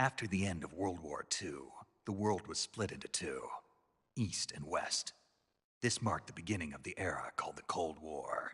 After the end of World War II, the world was split into two, East and West. This marked the beginning of the era called the Cold War.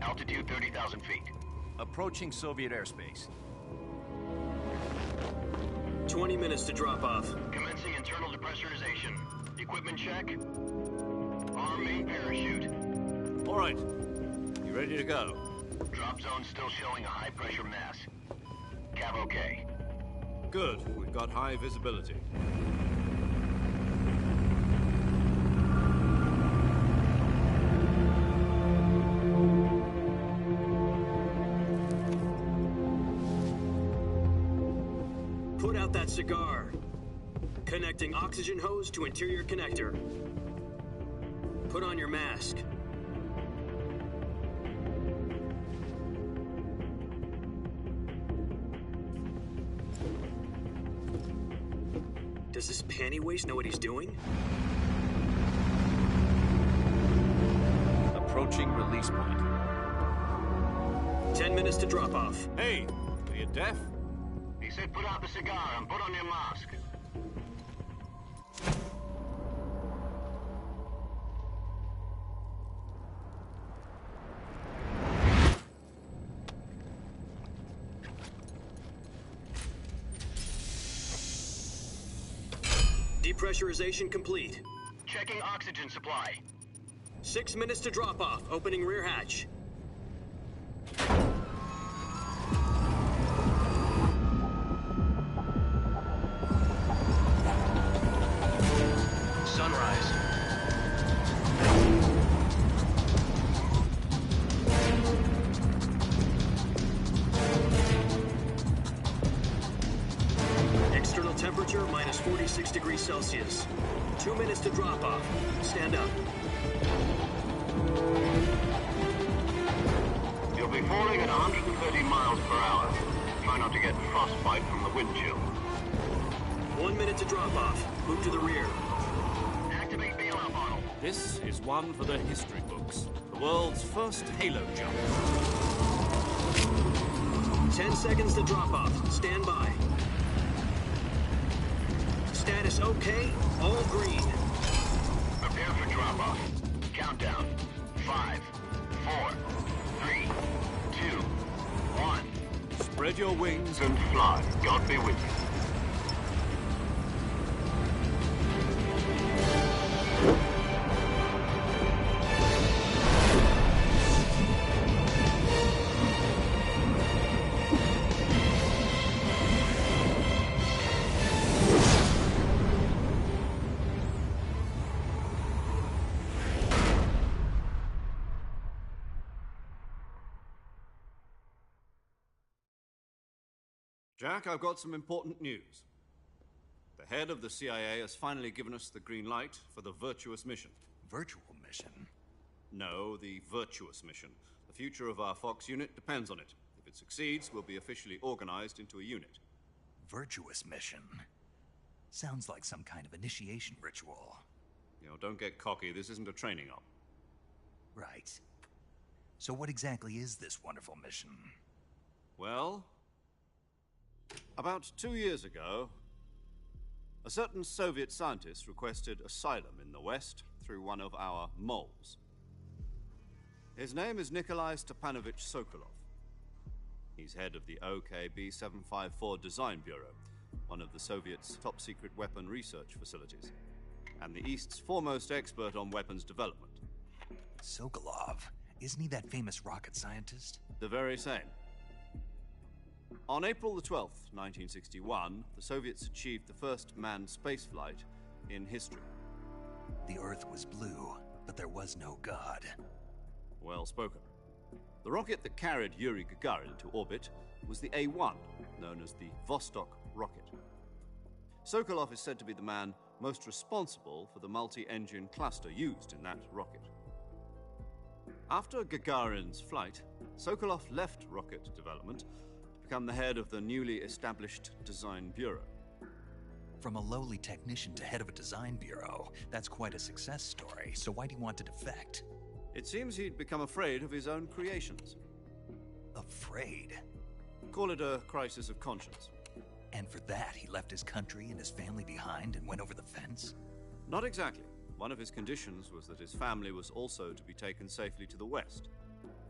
Altitude 30,000 feet. Approaching Soviet airspace. 20 minutes to drop off. Commencing internal depressurization. Equipment check. Arm main parachute. All right. You ready to go? Drop zone still showing a high pressure mass. Cav okay. Good. We've got high visibility. Put out that cigar. Connecting oxygen hose to interior connector. Put on your mask. Does this panty waste know what he's doing? Approaching release point. 10 minutes to drop off. Hey, are you deaf? He said put out the cigar and put on your mask. Depressurization complete. Checking oxygen supply. 6 minutes to drop off. Opening rear hatch. Sunrise. External temperature minus 46 degrees Celsius. 2 minutes to drop off. Stand up. You'll be falling at 130 miles per hour. Try not to get frostbite from the wind chill. 1 minute to drop off. Move to the rear. Activate bailout model. This is one for the history books. The world's first halo jump. 10 seconds to drop off. Stand by. Status okay. All green. Prepare for drop-off. Countdown. 5, 4, 3, 2, 1. Spread your wings And fly. God be with you. Jack, I've got some important news. The head of the CIA has finally given us the green light for the virtuous mission. Virtual mission? No, the virtuous mission. The future of our Fox unit depends on it. If it succeeds, we'll be officially organized into a unit. Virtuous mission? Sounds like some kind of initiation ritual. You know, don't get cocky. This isn't a training op. Right. So what exactly is this wonderful mission? Well, about 2 years ago, a certain Soviet scientist requested asylum in the West through one of our moles. His name is Nikolai Stepanovich Sokolov. He's head of the OKB 754 Design Bureau, one of the Soviets' top-secret weapon research facilities, and the East's foremost expert on weapons development. Sokolov? Isn't he that famous rocket scientist? The very same. On April the 12th, 1961, the Soviets achieved the first manned spaceflight in history. The Earth was blue, but there was no God. Well spoken. The rocket that carried Yuri Gagarin into orbit was the A-1, known as the Vostok rocket. Sokolov is said to be the man most responsible for the multi-engine cluster used in that rocket. After Gagarin's flight, Sokolov left rocket development to become the head of the newly established Design Bureau. From a lowly technician to head of a design bureau, that's quite a success story, so why'd he want to defect? It seems he'd become afraid of his own creations. Afraid? Call it a crisis of conscience. And for that, he left his country and his family behind and went over the fence? Not exactly. One of his conditions was that his family was also to be taken safely to the west.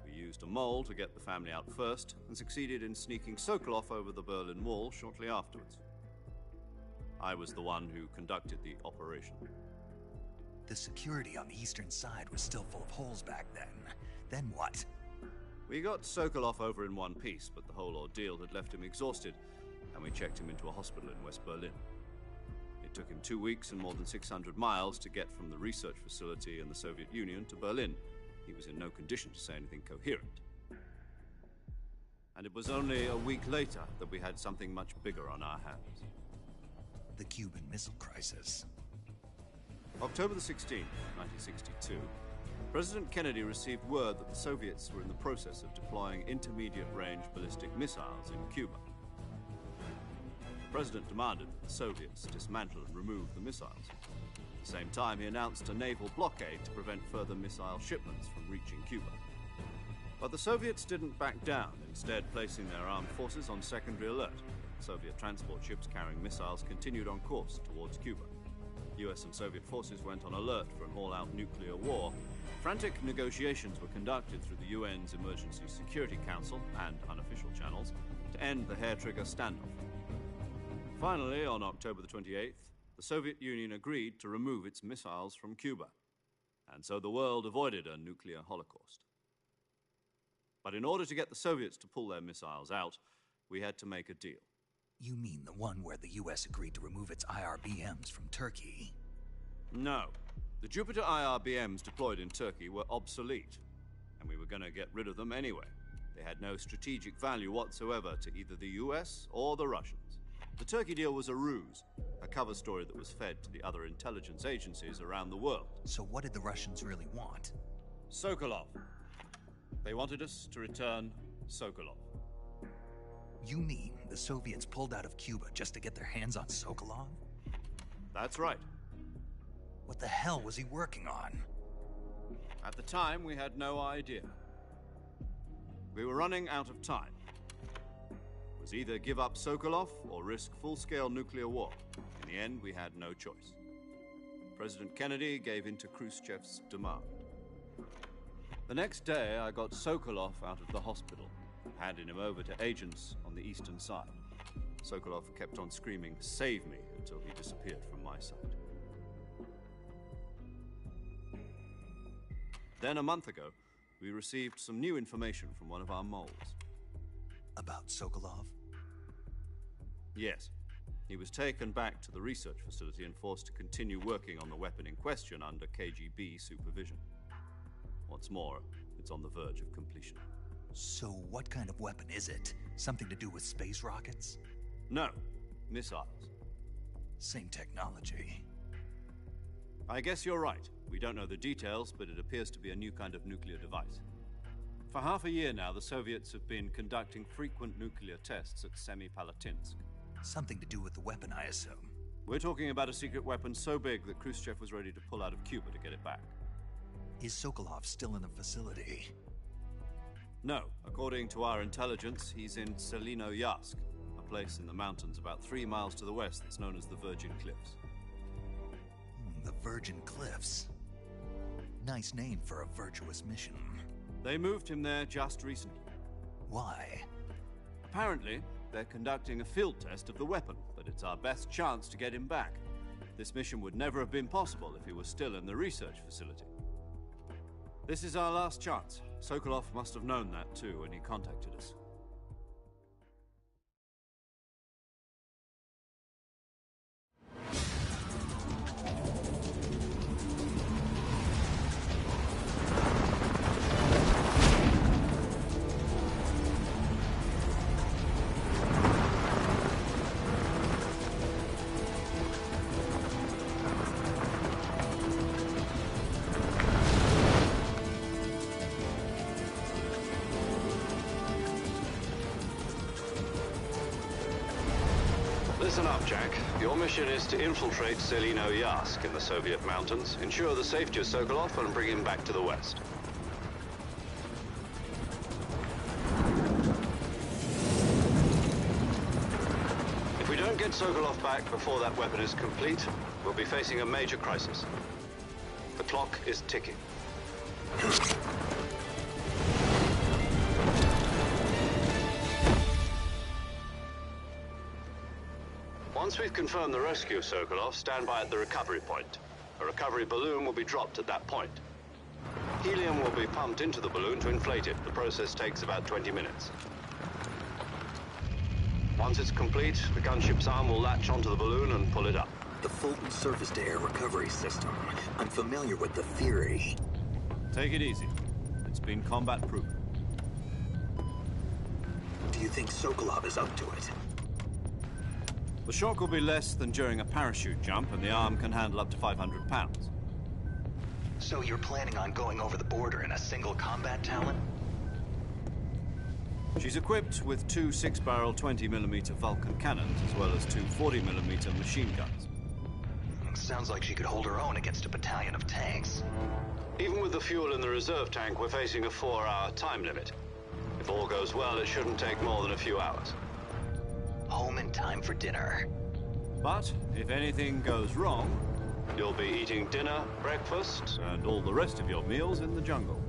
We used a mole to get the family out first and succeeded in sneaking Sokolov over the Berlin Wall shortly afterwards. I was the one who conducted the operation. The security on the eastern side was still full of holes back then. Then what? We got Sokolov over in one piece, but the whole ordeal had left him exhausted, and we checked him into a hospital in West Berlin. It took him 2 weeks and more than 600 miles to get from the research facility in the Soviet Union to Berlin. He was in no condition to say anything coherent. And it was only a week later that we had something much bigger on our hands. The Cuban Missile Crisis. October the 16th, 1962, President Kennedy received word that the Soviets were in the process of deploying intermediate-range ballistic missiles in Cuba. The President demanded that the Soviets dismantle and remove the missiles. At the same time, he announced a naval blockade to prevent further missile shipments from reaching Cuba. But the Soviets didn't back down, instead placing their armed forces on secondary alert. Soviet transport ships carrying missiles continued on course towards Cuba. US and Soviet forces went on alert for an all-out nuclear war. Frantic negotiations were conducted through the UN's Emergency Security Council and unofficial channels to end the hair-trigger standoff. Finally, on October the 28th, the Soviet Union agreed to remove its missiles from Cuba, and so the world avoided a nuclear holocaust. But in order to get the Soviets to pull their missiles out, we had to make a deal. You mean the one where the US agreed to remove its IRBMs from Turkey? No. The Jupiter IRBMs deployed in Turkey were obsolete, and we were going to get rid of them anyway. They had no strategic value whatsoever to either the US or the Russians. The Turkey deal was a ruse, a cover story that was fed to the other intelligence agencies around the world. So what did the Russians really want? Sokolov. They wanted us to return Sokolov. You mean the Soviets pulled out of Cuba just to get their hands on Sokolov? That's right. What the hell was he working on? At the time, we had no idea. We were running out of time. It was either give up Sokolov or risk full-scale nuclear war. In the end, we had no choice. President Kennedy gave in to Khrushchev's demand. The next day, I got Sokolov out of the hospital, handing him over to agents on the eastern side. Sokolov kept on screaming, "Save me," until he disappeared from my sight. Then a month ago, we received some new information from one of our moles. About Sokolov? Yes. He was taken back to the research facility and forced to continue working on the weapon in question under KGB supervision. What's more, it's on the verge of completion. So what kind of weapon is it? Something to do with space rockets? No, missiles. Same technology. I guess you're right. We don't know the details, but it appears to be a new kind of nuclear device. For half a year now, the Soviets have been conducting frequent nuclear tests at Semipalatinsk. Something to do with the weapon, I assume. We're talking about a secret weapon so big that Khrushchev was ready to pull out of Cuba to get it back. Is Sokolov still in the facility? No. According to our intelligence, he's in Selino-Yarsk, a place in the mountains about 3 miles to the west that's known as the Virgin Cliffs. The Virgin Cliffs. Nice name for a virtuous mission. They moved him there just recently. Why? Apparently, they're conducting a field test of the weapon, but it's our best chance to get him back. This mission would never have been possible if he was still in the research facility. This is our last chance. Sokolov must have known that too when he contacted us. Listen up, Jack. Your mission is to infiltrate Selino-Yask in the Soviet mountains, ensure the safety of Sokolov, and bring him back to the West. If we don't get Sokolov back before that weapon is complete, we'll be facing a major crisis. The clock is ticking. Once we've confirmed the rescue of Sokolov, stand by at the recovery point. A recovery balloon will be dropped at that point. Helium will be pumped into the balloon to inflate it. The process takes about 20 minutes. Once it's complete, the gunship's arm will latch onto the balloon and pull it up. The Fulton surface-to-air recovery system. I'm familiar with the theory. Take it easy. It's been combat-proven. Do you think Sokolov is up to it? The shock will be less than during a parachute jump, and the arm can handle up to 500 pounds. So you're planning on going over the border in a single combat Talon? She's equipped with two 6-barrel 20mm Vulcan cannons, as well as two 40mm machine guns. Sounds like she could hold her own against a battalion of tanks. Even with the fuel in the reserve tank, we're facing a 4-hour time limit. If all goes well, it shouldn't take more than a few hours. Home in time for dinner. But if anything goes wrong, you'll be eating dinner, breakfast, and all the rest of your meals in the jungle.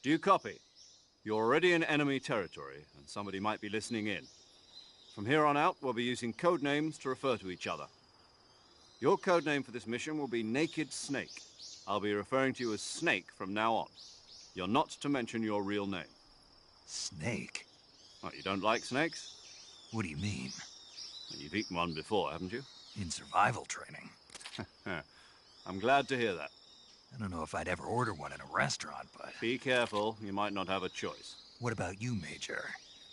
Do you copy? You're already in enemy territory, and somebody might be listening in. From here on out, we'll be using code names to refer to each other. Your code name for this mission will be Naked Snake. I'll be referring to you as Snake from now on. You're not to mention your real name. Snake? What, you don't like snakes? What do you mean? You've eaten one before, haven't you? In survival training. I'm glad to hear that. I don't know if I'd ever order one in a restaurant, but... Be careful, you might not have a choice. What about you, Major?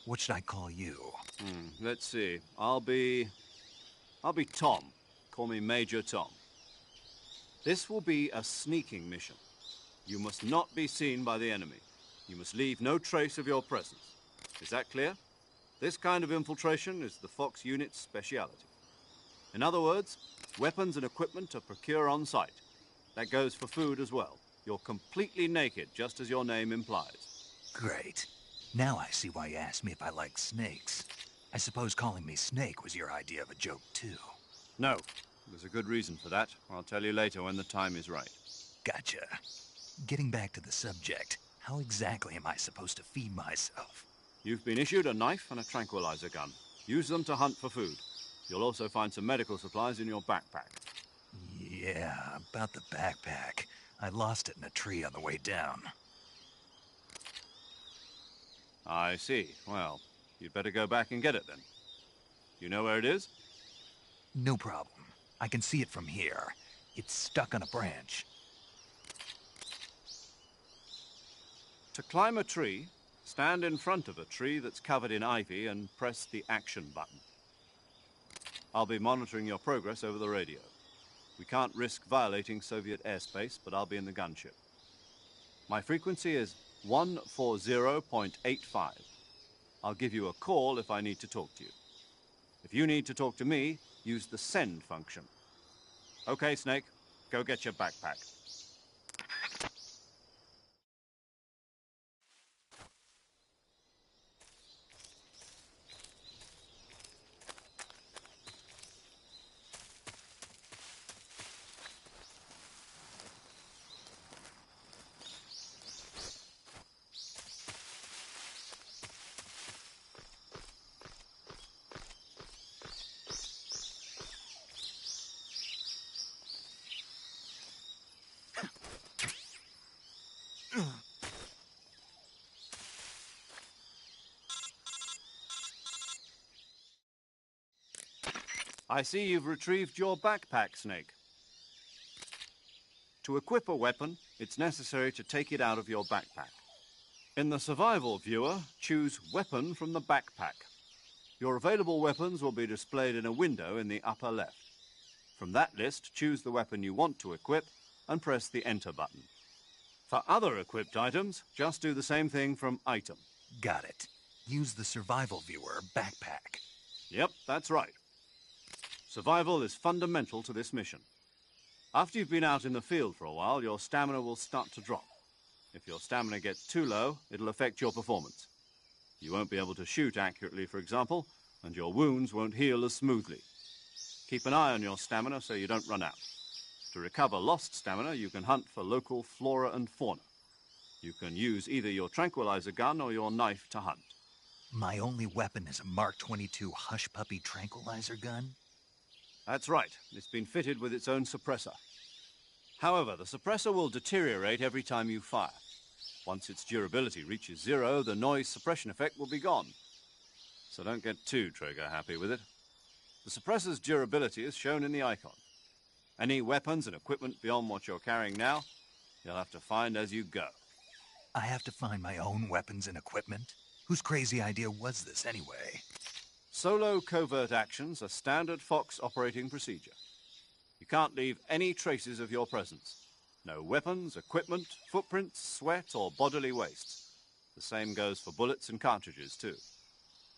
What should I call you? Let's see. I'll be Tom. Call me Major Tom. This will be a sneaking mission. You must not be seen by the enemy. You must leave no trace of your presence. Is that clear? This kind of infiltration is the Fox unit's speciality. In other words, weapons and equipment are procured on site. That goes for food as well. You're completely naked, just as your name implies. Great. Now I see why you asked me if I like snakes. I suppose calling me Snake was your idea of a joke, too. No. There's a good reason for that. I'll tell you later when the time is right. Gotcha. Getting back to the subject, how exactly am I supposed to feed myself? You've been issued a knife and a tranquilizer gun. Use them to hunt for food. You'll also find some medical supplies in your backpack. Yeah, about the backpack. I lost it in a tree on the way down. I see. Well, you'd better go back and get it then. You know where it is? No problem. I can see it from here. It's stuck on a branch. To climb a tree, stand in front of a tree that's covered in ivy and press the action button. I'll be monitoring your progress over the radio. We can't risk violating Soviet airspace, but I'll be in the gunship. My frequency is 140.85. I'll give you a call if I need to talk to you. If you need to talk to me, use the send function. Okay, Snake, go get your backpack. I see you've retrieved your backpack, Snake. To equip a weapon, it's necessary to take it out of your backpack. In the survival viewer, choose Weapon from the backpack. Your available weapons will be displayed in a window in the upper left. From that list, choose the weapon you want to equip and press the Enter button. For other equipped items, just do the same thing from Item. Got it. Use the survival viewer backpack. Yep, that's right. Survival is fundamental to this mission. After you've been out in the field for a while, your stamina will start to drop. If your stamina gets too low, it'll affect your performance. You won't be able to shoot accurately, for example, and your wounds won't heal as smoothly. Keep an eye on your stamina so you don't run out. To recover lost stamina, you can hunt for local flora and fauna. You can use either your tranquilizer gun or your knife to hunt. My only weapon is a Mark 22 Hush Puppy tranquilizer gun? That's right. It's been fitted with its own suppressor. However, the suppressor will deteriorate every time you fire. Once its durability reaches 0, the noise suppression effect will be gone. So don't get too trigger-happy with it. The suppressor's durability is shown in the icon. Any weapons and equipment beyond what you're carrying now, you'll have to find as you go. I have to find my own weapons and equipment? Whose crazy idea was this anyway? Solo covert actions are standard Fox operating procedure. You can't leave any traces of your presence. No weapons, equipment, footprints, sweat, or bodily waste. The same goes for bullets and cartridges, too.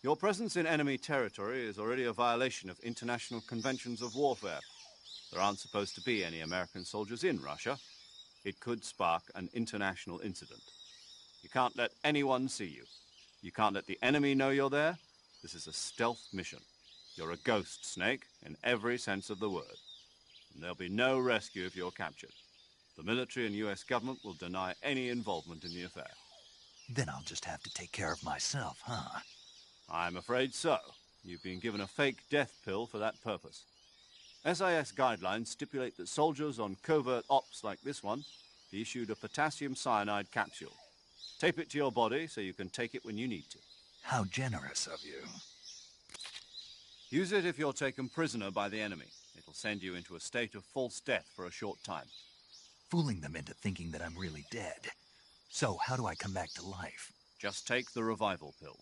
Your presence in enemy territory is already a violation of international conventions of warfare. There aren't supposed to be any American soldiers in Russia. It could spark an international incident. You can't let anyone see you. You can't let the enemy know you're there. This is a stealth mission. You're a ghost, Snake, in every sense of the word. And there'll be no rescue if you're captured. The military and U.S. government will deny any involvement in the affair. Then I'll just have to take care of myself, huh? I'm afraid so. You've been given a fake death pill for that purpose. SIS guidelines stipulate that soldiers on covert ops like this one be issued a potassium cyanide capsule. Tape it to your body so you can take it when you need to. How generous of you. Use it if you're taken prisoner by the enemy. It'll send you into a state of false death for a short time. Fooling them into thinking that I'm really dead. So how do I come back to life? Just take the revival pill.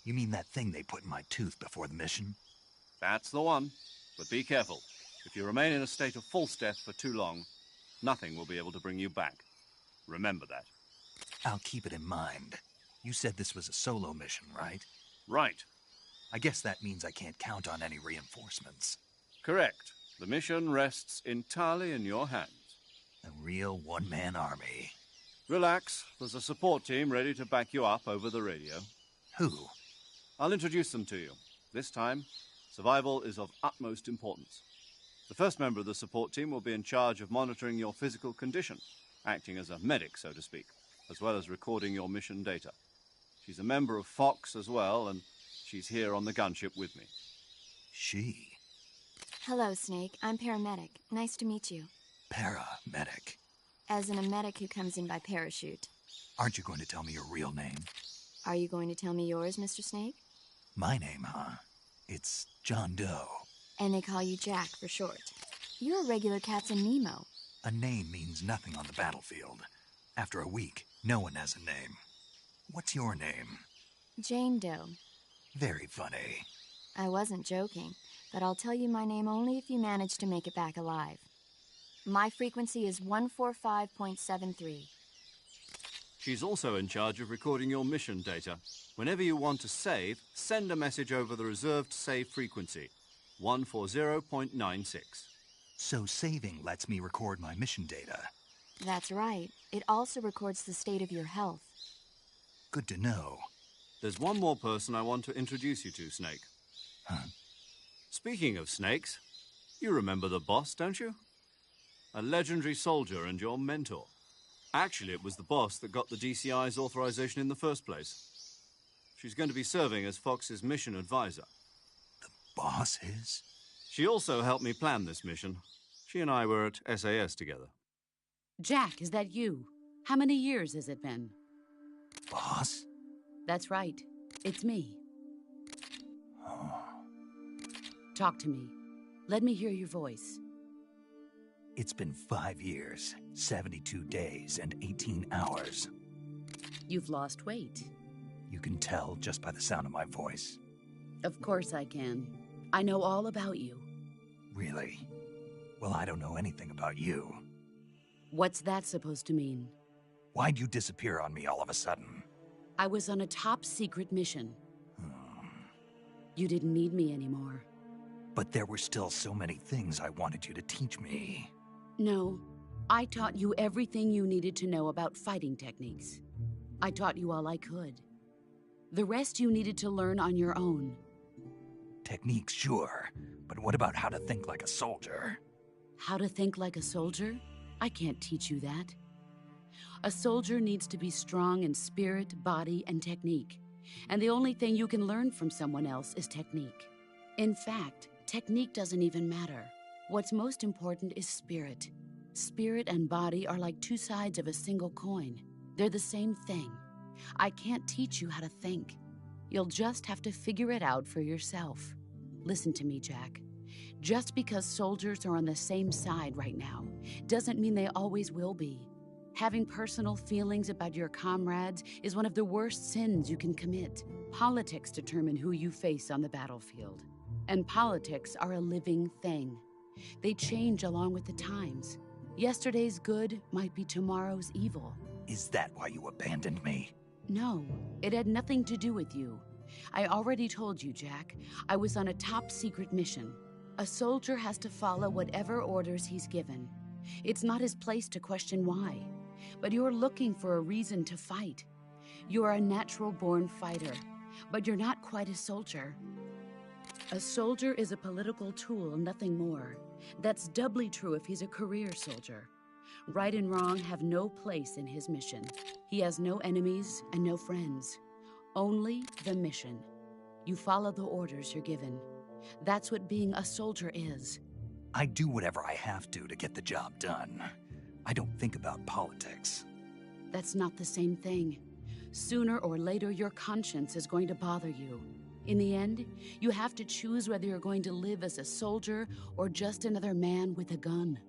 You mean that thing they put in my tooth before the mission? That's the one. But be careful. If you remain in a state of false death for too long, nothing will be able to bring you back. Remember that. I'll keep it in mind. You said this was a solo mission, right? Right. I guess that means I can't count on any reinforcements. Correct. The mission rests entirely in your hands. A real one-man army. Relax. There's a support team ready to back you up over the radio. Who? I'll introduce them to you. This time, survival is of utmost importance. The first member of the support team will be in charge of monitoring your physical condition, acting as a medic, so to speak, as well as recording your mission data. She's a member of Fox as well, and she's here on the gunship with me. She? Hello, Snake. I'm paramedic. Nice to meet you. Paramedic. As in a medic who comes in by parachute. Aren't you going to tell me your real name? Are you going to tell me yours, Mr. Snake? My name, huh? It's John Doe. And they call you Jack for short. You're a regular Captain Nemo. A name means nothing on the battlefield. After a week, no one has a name. What's your name? Jane Doe. Very funny. I wasn't joking, but I'll tell you my name only if you manage to make it back alive. My frequency is 145.73. She's also in charge of recording your mission data. Whenever you want to save, send a message over the reserved save frequency, 140.96. So saving lets me record my mission data. That's right. It also records the state of your health. Good to know. There's one more person I want to introduce you to, Snake. Huh? Speaking of snakes, you remember the boss, don't you? A legendary soldier and your mentor. Actually, it was the boss that got the DCI's authorization in the first place. She's going to be serving as Fox's mission advisor. The boss is? She also helped me plan this mission. She and I were at SAS together. Jack, is that you? How many years has it been? Boss? That's right. It's me. Oh. Talk to me. Let me hear your voice. It's been 5 years, 72 days, and 18 hours. You've lost weight. You can tell just by the sound of my voice. Of course I can. I know all about you. Really? Well, I don't know anything about you. What's that supposed to mean? Why'd you disappear on me all of a sudden? I was on a top-secret mission. You didn't need me anymore. But there were still so many things I wanted you to teach me. No, I taught you everything you needed to know about fighting techniques. I taught you all I could. The rest you needed to learn on your own. Techniques, sure. But what about how to think like a soldier? How to think like a soldier? I can't teach you that. A soldier needs to be strong in spirit, body, and technique. And the only thing you can learn from someone else is technique. In fact, technique doesn't even matter. What's most important is spirit. Spirit and body are like two sides of a single coin. They're the same thing. I can't teach you how to think. You'll just have to figure it out for yourself. Listen to me, Jack. Just because soldiers are on the same side right now doesn't mean they always will be. Having personal feelings about your comrades is one of the worst sins you can commit. Politics determine who you face on the battlefield. And politics are a living thing. They change along with the times. Yesterday's good might be tomorrow's evil. Is that why you abandoned me? No, it had nothing to do with you. I already told you, Jack. I was on a top-secret mission. A soldier has to follow whatever orders he's given. It's not his place to question why. But you're looking for a reason to fight. You are a natural-born fighter, but you're not quite a soldier. A soldier is a political tool, nothing more. That's doubly true if he's a career soldier. Right and wrong have no place in his mission. He has no enemies and no friends. Only the mission. You follow the orders you're given. That's what being a soldier is. I do whatever I have to get the job done. I don't think about politics. That's not the same thing. Sooner or later, your conscience is going to bother you. In the end, you have to choose whether you're going to live as a soldier or just another man with a gun.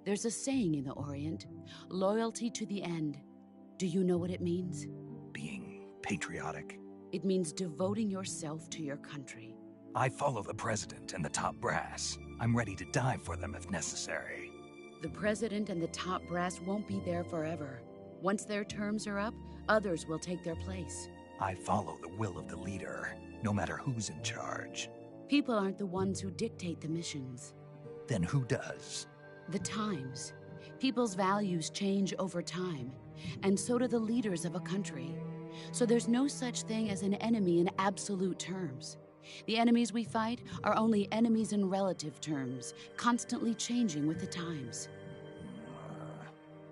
There's a saying in the Orient, loyalty to the end. Do you know what it means? Being patriotic. It means devoting yourself to your country. I follow the president and the top brass. I'm ready to die for them if necessary. The president and the top brass won't be there forever. Once their terms are up, others will take their place. I follow the will of the leader, no matter who's in charge. People aren't the ones who dictate the missions. Then who does? The times. People's values change over time, and so do the leaders of a country. So there's no such thing as an enemy in absolute terms. The enemies we fight are only enemies in relative terms, constantly changing with the times.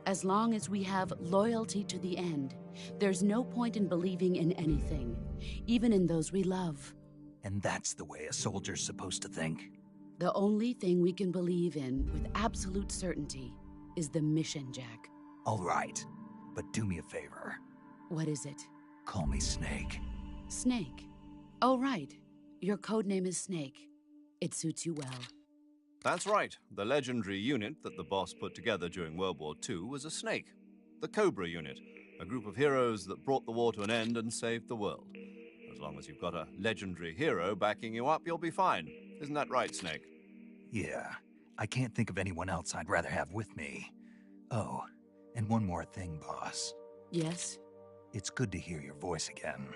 As long as we have loyalty to the end, there's no point in believing in anything, even in those we love. And that's the way a soldier's supposed to think? The only thing we can believe in with absolute certainty is the mission, Jack. All right, but do me a favor. What is it? Call me Snake. Snake? Oh, right. Your codename is Snake. It suits you well. That's right. The legendary unit that the boss put together during World War II was a snake. The Cobra unit. A group of heroes that brought the war to an end and saved the world. As long as you've got a legendary hero backing you up, you'll be fine. Isn't that right, Snake? Yeah, I can't think of anyone else I'd rather have with me. Oh, and one more thing, boss. Yes? It's good to hear your voice again.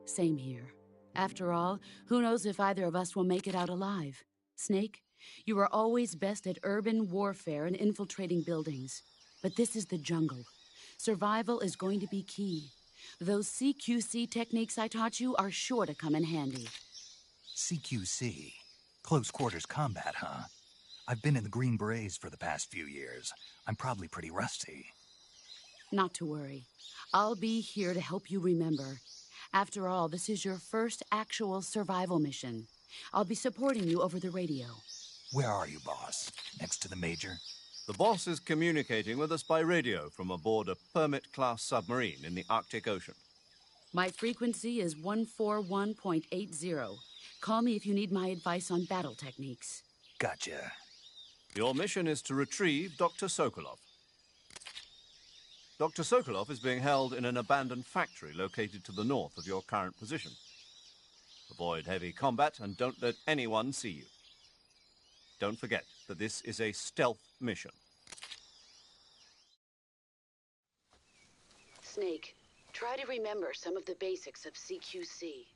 Same here. After all, who knows if either of us will make it out alive? Snake, you are always best at urban warfare and infiltrating buildings. But this is the jungle. Survival is going to be key. Those CQC techniques I taught you are sure to come in handy. CQC? Close quarters combat, huh? I've been in the Green Berets for the past few years. I'm probably pretty rusty. Not to worry. I'll be here to help you remember. After all, this is your first actual survival mission. I'll be supporting you over the radio. Where are you, boss? Next to the Major? The boss is communicating with us by radio from aboard a Permit-class submarine in the Arctic Ocean. My frequency is 141.80. Call me if you need my advice on battle techniques. Gotcha. Your mission is to retrieve Dr. Sokolov. Dr. Sokolov is being held in an abandoned factory located to the north of your current position. Avoid heavy combat and don't let anyone see you. Don't forget that this is a stealth mission. Snake, try to remember some of the basics of CQC.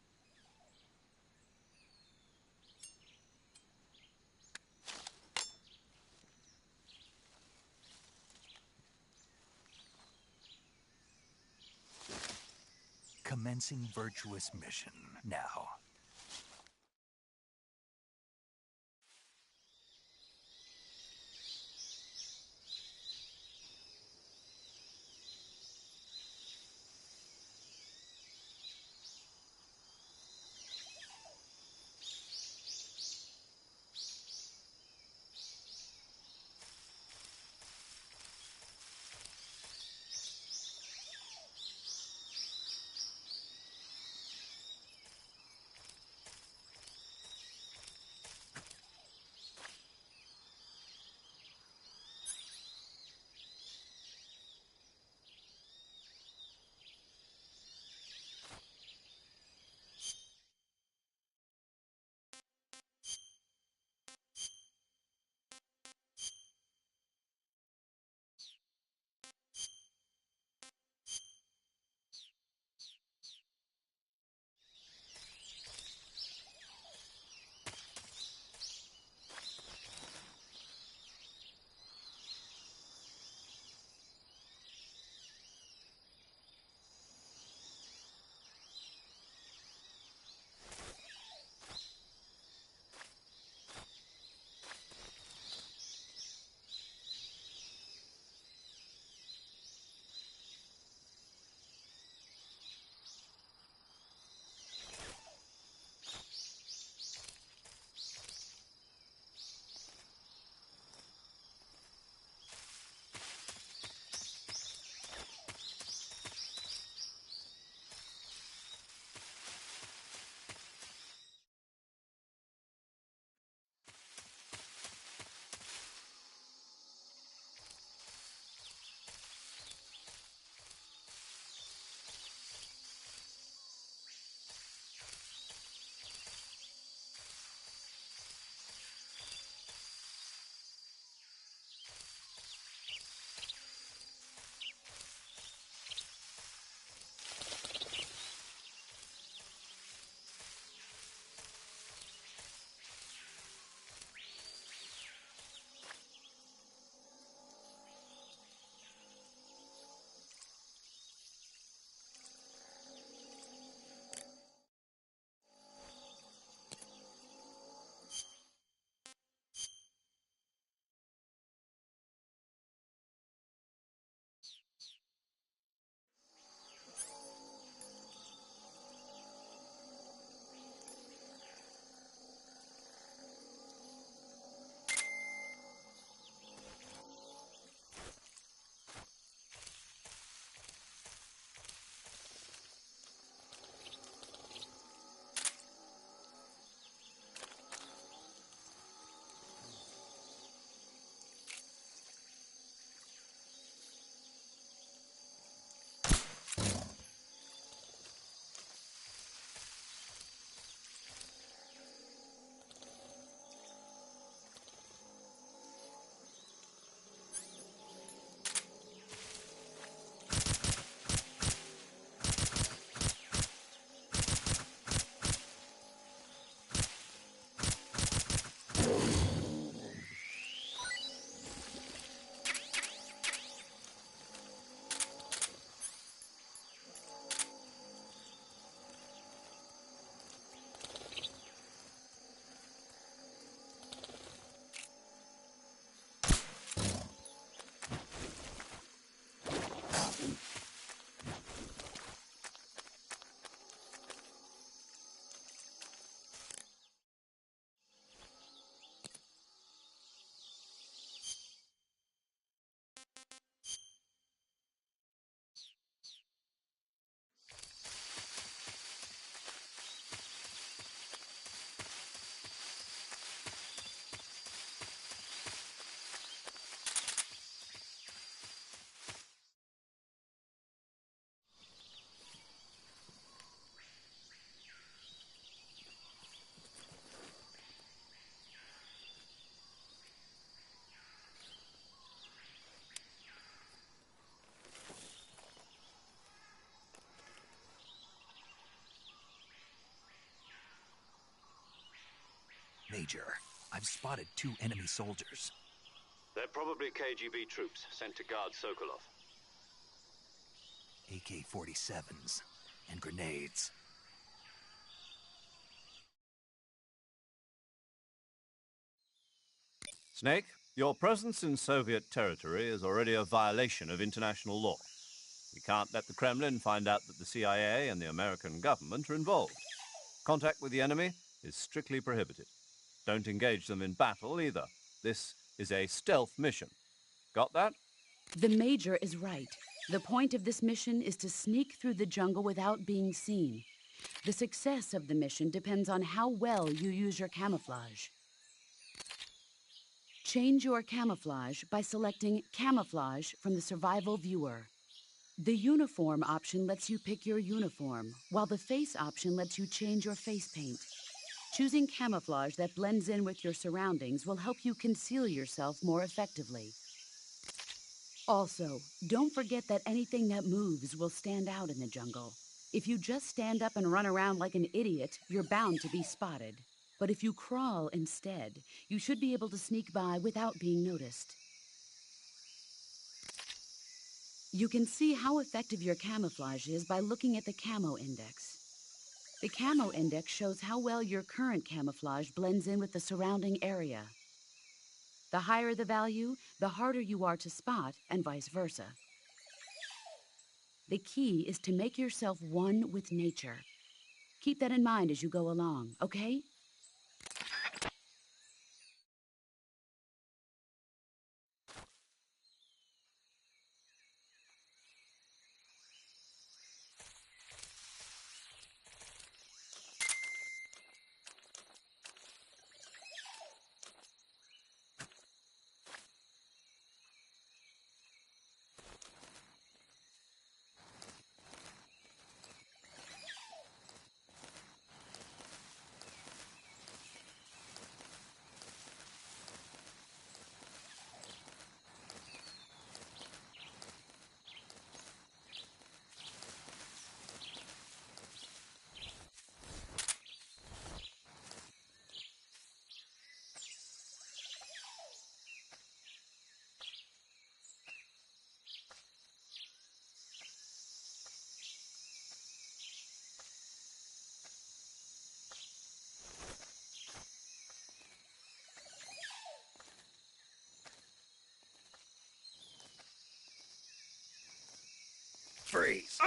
Commencing virtuous mission now. Major, I've spotted 2 enemy soldiers. They're probably KGB troops sent to guard Sokolov. AK-47s and grenades. Snake, your presence in Soviet territory is already a violation of international law. We can't let the Kremlin find out that the CIA and the American government are involved. Contact with the enemy is strictly prohibited. Don't engage them in battle either. This is a stealth mission. Got that? The Major is right. The point of this mission is to sneak through the jungle without being seen. The success of the mission depends on how well you use your camouflage. Change your camouflage by selecting Camouflage from the Survival Viewer. The Uniform option lets you pick your uniform, while the Face option lets you change your face paint. Choosing camouflage that blends in with your surroundings will help you conceal yourself more effectively. Also, don't forget that anything that moves will stand out in the jungle. If you just stand up and run around like an idiot, you're bound to be spotted. But if you crawl instead, you should be able to sneak by without being noticed. You can see how effective your camouflage is by looking at the Camo Index. The Camo Index shows how well your current camouflage blends in with the surrounding area. The higher the value, the harder you are to spot, and vice versa. The key is to make yourself one with nature. Keep that in mind as you go along, okay? Freeze!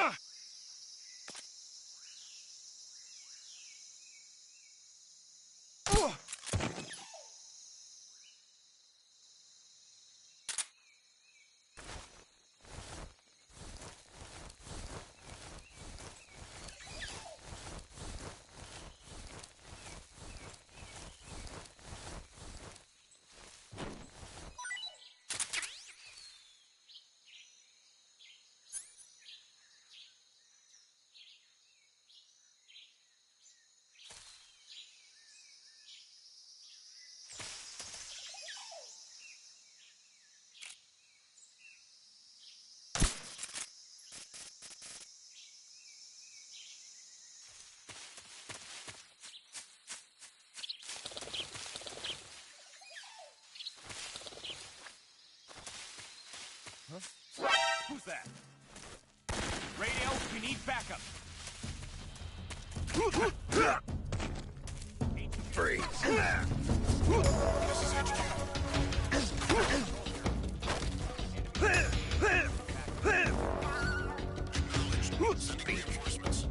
Who's that? Radio, we need backup. Freeze! This is HQ. Send reinforcements.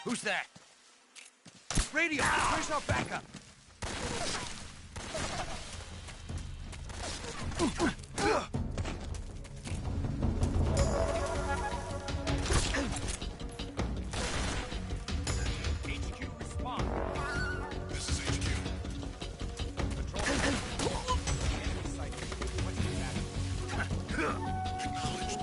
Who's that? Radio! Where's our backup? HQ, respond. This is HQ. Control. Enemy sighted. What's the status? Acknowledged.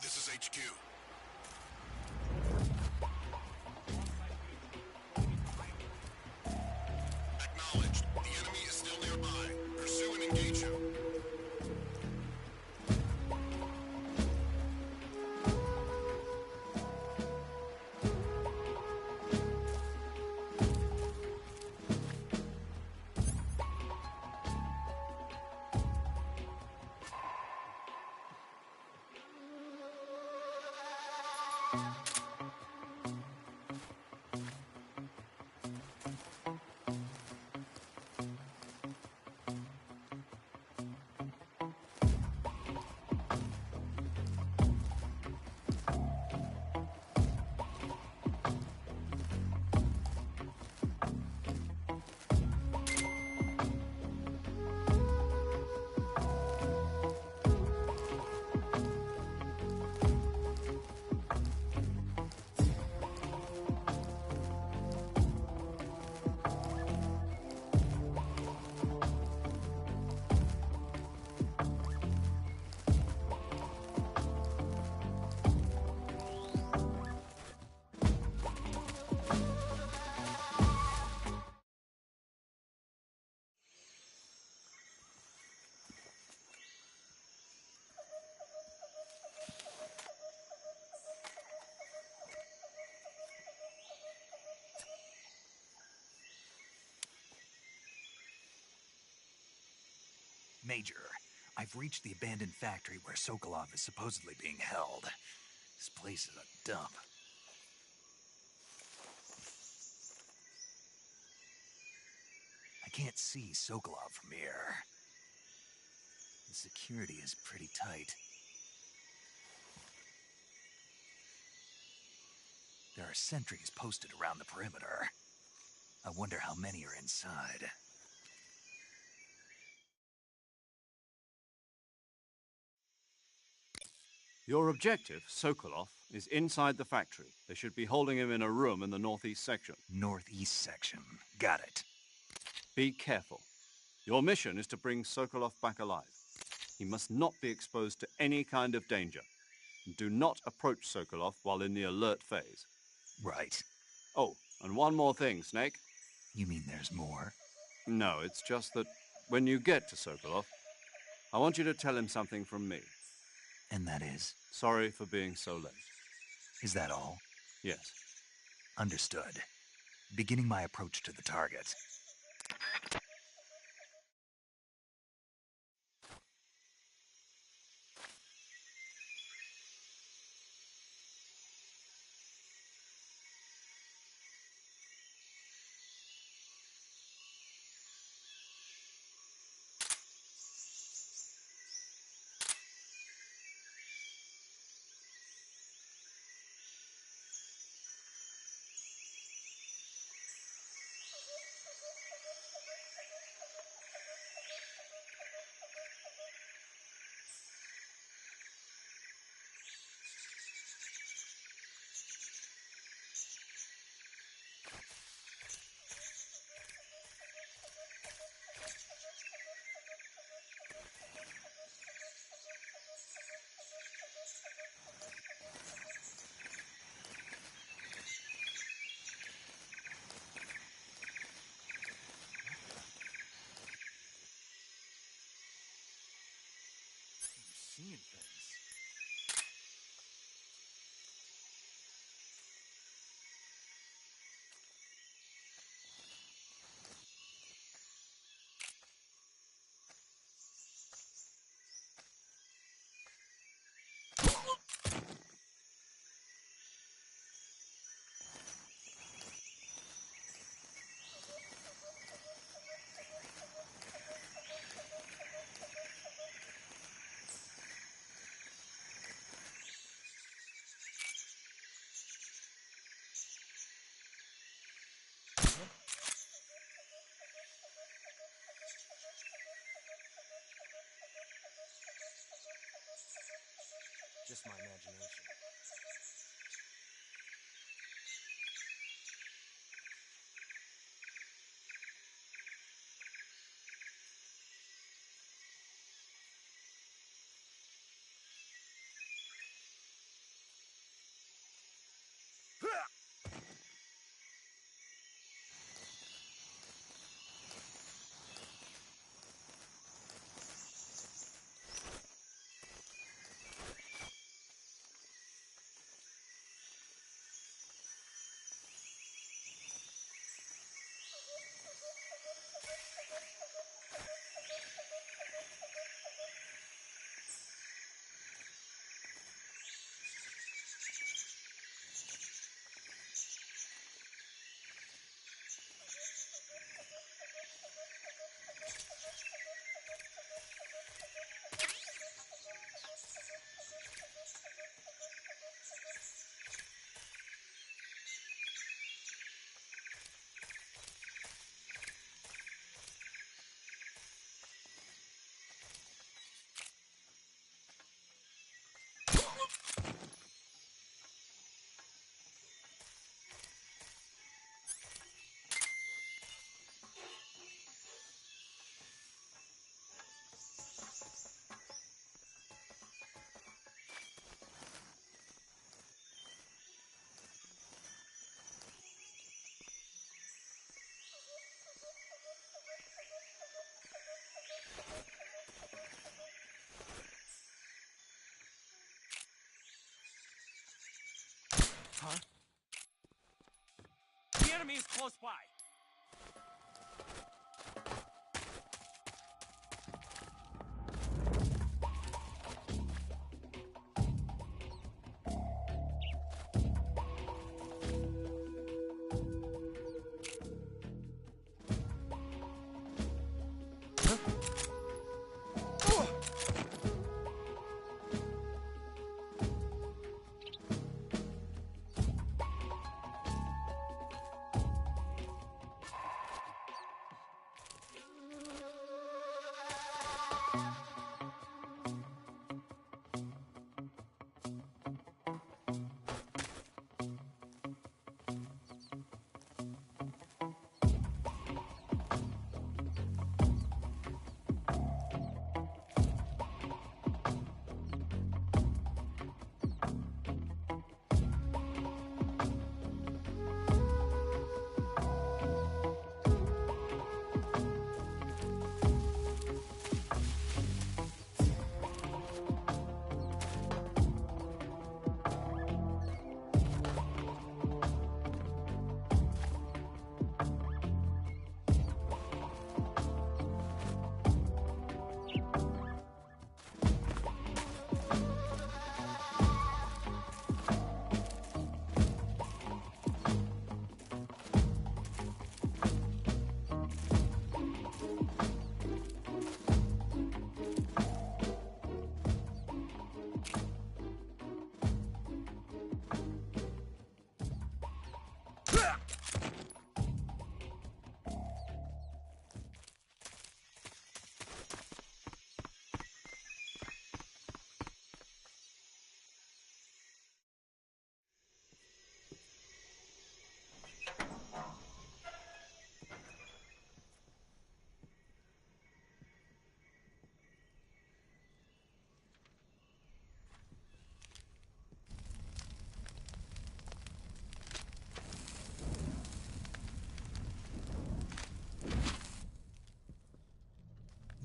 This is HQ. Acknowledged. The enemy is still nearby. Pursue and engage him. Major, I've reached the abandoned factory where Sokolov is supposedly being held. This place is a dump. I can't see Sokolov from here. The security is pretty tight. There are sentries posted around the perimeter. I wonder how many are inside. Your objective, Sokolov, is inside the factory. They should be holding him in a room in the northeast section. Northeast section. Got it. Be careful. Your mission is to bring Sokolov back alive. He must not be exposed to any kind of danger. Do not approach Sokolov while in the alert phase. Right. Oh, and one more thing, Snake. You mean there's more? No, it's just that when you get to Sokolov, I want you to tell him something from me. And that is? Sorry for being so late. Is that all? Yes. Understood. Beginning my approach to the target. Seeing things. Just my imagination. Huh? The enemy is close by.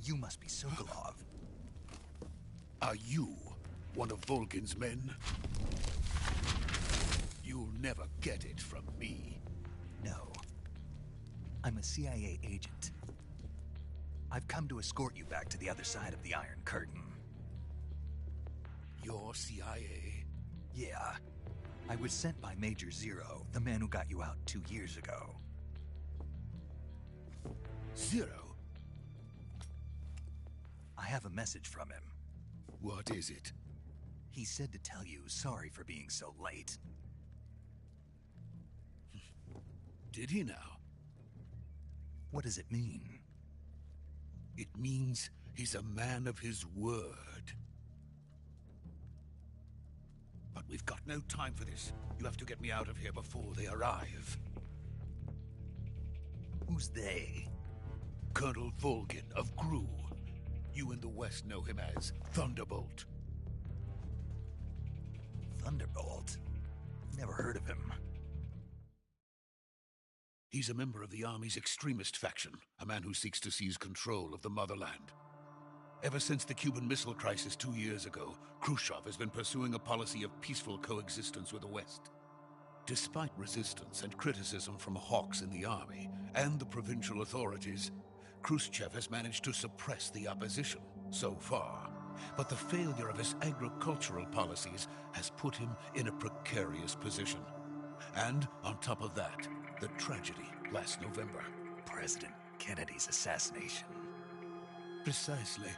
You must be Sokolov. Are you one of Volgin's men? You'll never get it from me. No. I'm a CIA agent. I've come to escort you back to the other side of the Iron Curtain. You're CIA? Yeah. I was sent by Major Zero, the man who got you out 2 years ago. Zero? I have a message from him. What is it? He said to tell you sorry for being so late. Did he now? What does it mean? It means he's a man of his word. But we've got no time for this. You have to get me out of here before they arrive. Who's they? Colonel Volgin of Gru. You in the West know him as Thunderbolt. Thunderbolt? Never heard of him. He's a member of the Army's extremist faction, a man who seeks to seize control of the motherland. Ever since the Cuban Missile Crisis 2 years ago, Khrushchev has been pursuing a policy of peaceful coexistence with the West. Despite resistance and criticism from hawks in the army and the provincial authorities, Khrushchev has managed to suppress the opposition so far. But the failure of his agricultural policies has put him in a precarious position. And on top of that, the tragedy last November. President Kennedy's assassination. Precisely.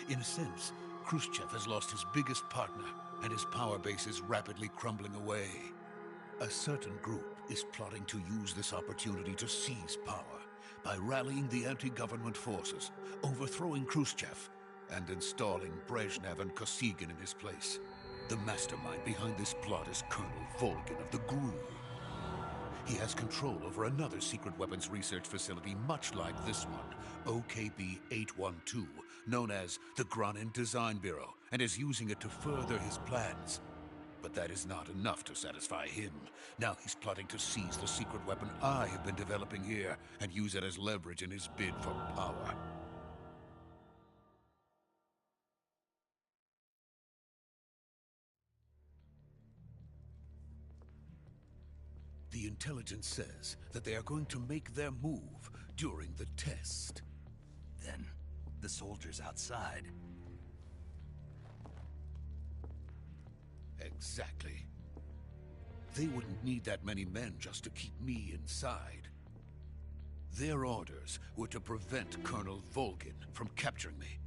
In a sense, Khrushchev has lost his biggest partner, and his power base is rapidly crumbling away. A certain group is plotting to use this opportunity to seize power by rallying the anti-government forces, overthrowing Khrushchev, and installing Brezhnev and Kosygin in his place. The mastermind behind this plot is Colonel Volgin of the GRU. He has control over another secret weapons research facility much like this one, OKB-812, known as the Granin Design Bureau, and is using it to further his plans. But that is not enough to satisfy him. Now he's plotting to seize the secret weapon I have been developing here and use it as leverage in his bid for power. The intelligence says that they are going to make their move during the test. Then, the soldiers outside. Exactly. They wouldn't need that many men just to keep me inside. Their orders were to prevent Colonel Volgin from capturing me.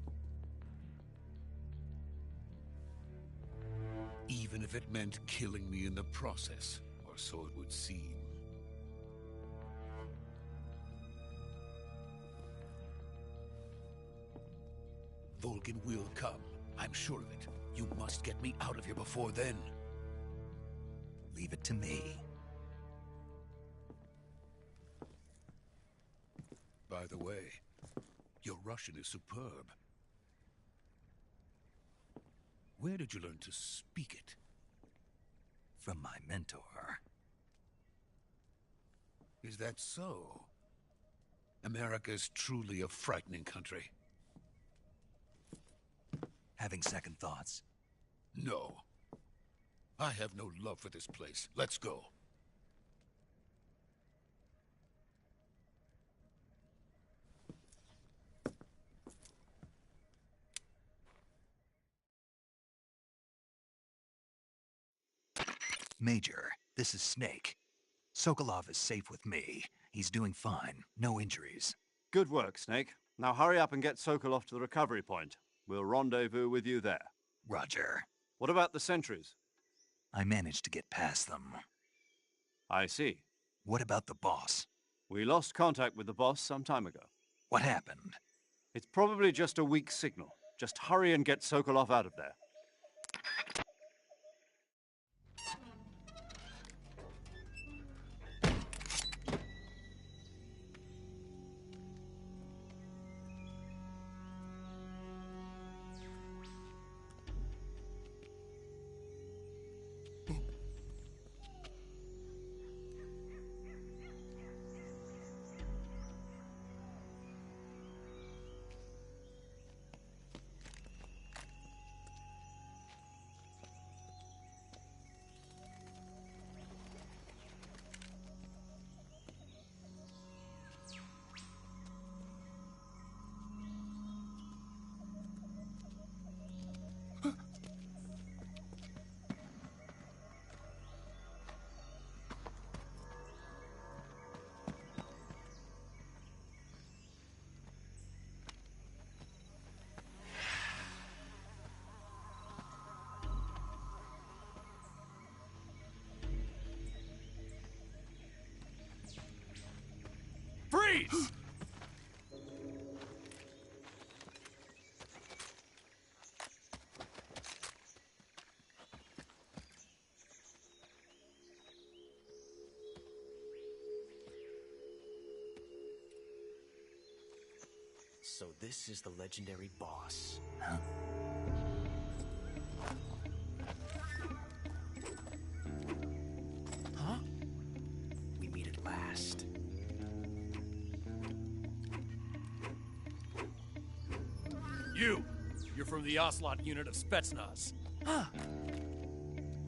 Even if it meant killing me in the process, or so it would seem. Volgin will come. I'm sure of it. You must get me out of here before then. Leave it to me. By the way, your Russian is superb. Where did you learn to speak it? From my mentor. Is that so? America is truly a frightening country. Having second thoughts? No. I have no love for this place. Let's go. Major, this is Snake. Sokolov is safe with me. He's doing fine. No injuries. Good work, Snake. Now hurry up and get Sokolov to the recovery point. We'll rendezvous with you there. Roger. What about the sentries? I managed to get past them. I see. What about the boss? We lost contact with the boss some time ago. What happened? It's probably just a weak signal. Just hurry and get Sokolov out of there. Please. So this is the legendary boss. Huh? Huh? We meet at last. You're from the Ocelot unit of Spetsnaz. Huh.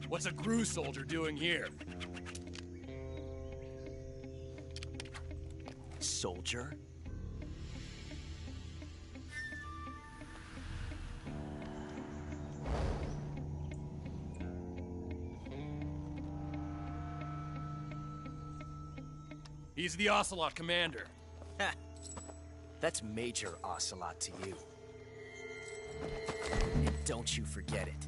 What's a GRU soldier doing here? Soldier? He's the Ocelot commander. That's Major Ocelot to you. And don't you forget it.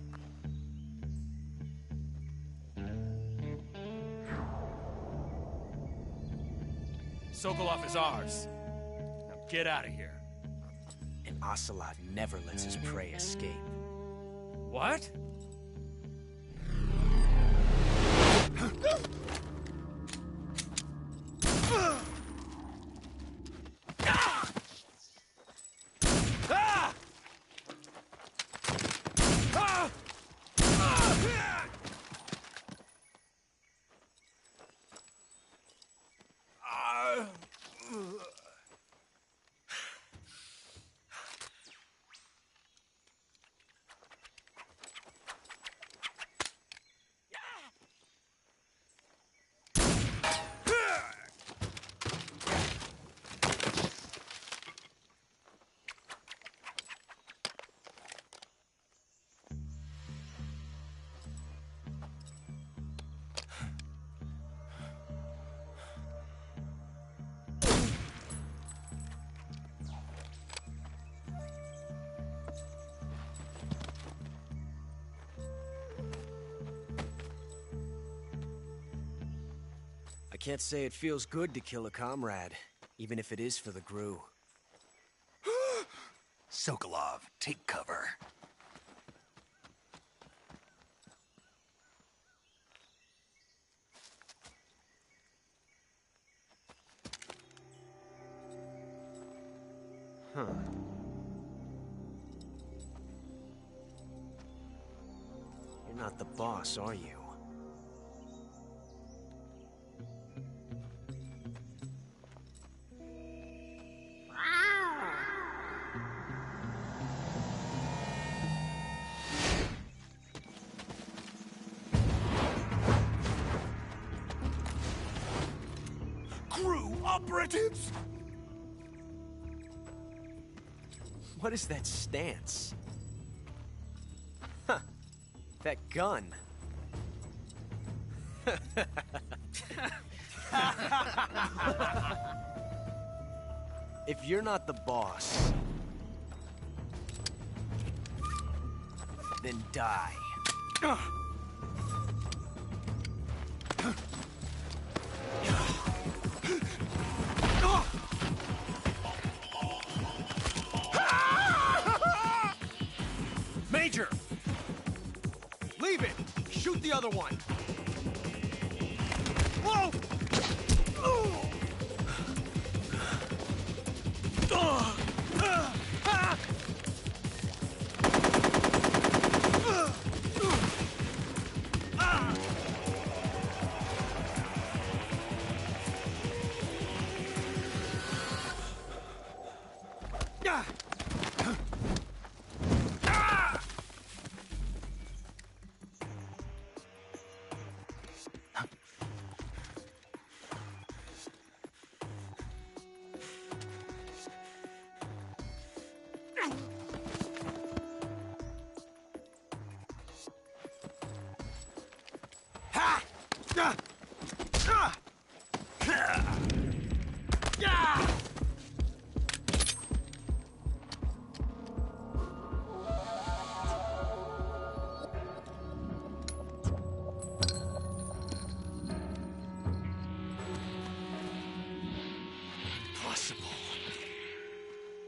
Sokolov is ours. Now get out of here. And Ocelot never lets his prey escape. What? I can't say it feels good to kill a comrade, even if it is for the GRU. Sokolov, take cover. Huh. You're not the boss, are you? GRU operatives! What is that stance? Huh. That gun. If you're not the boss, then die. Major! Leave it! Shoot the other one! Whoa!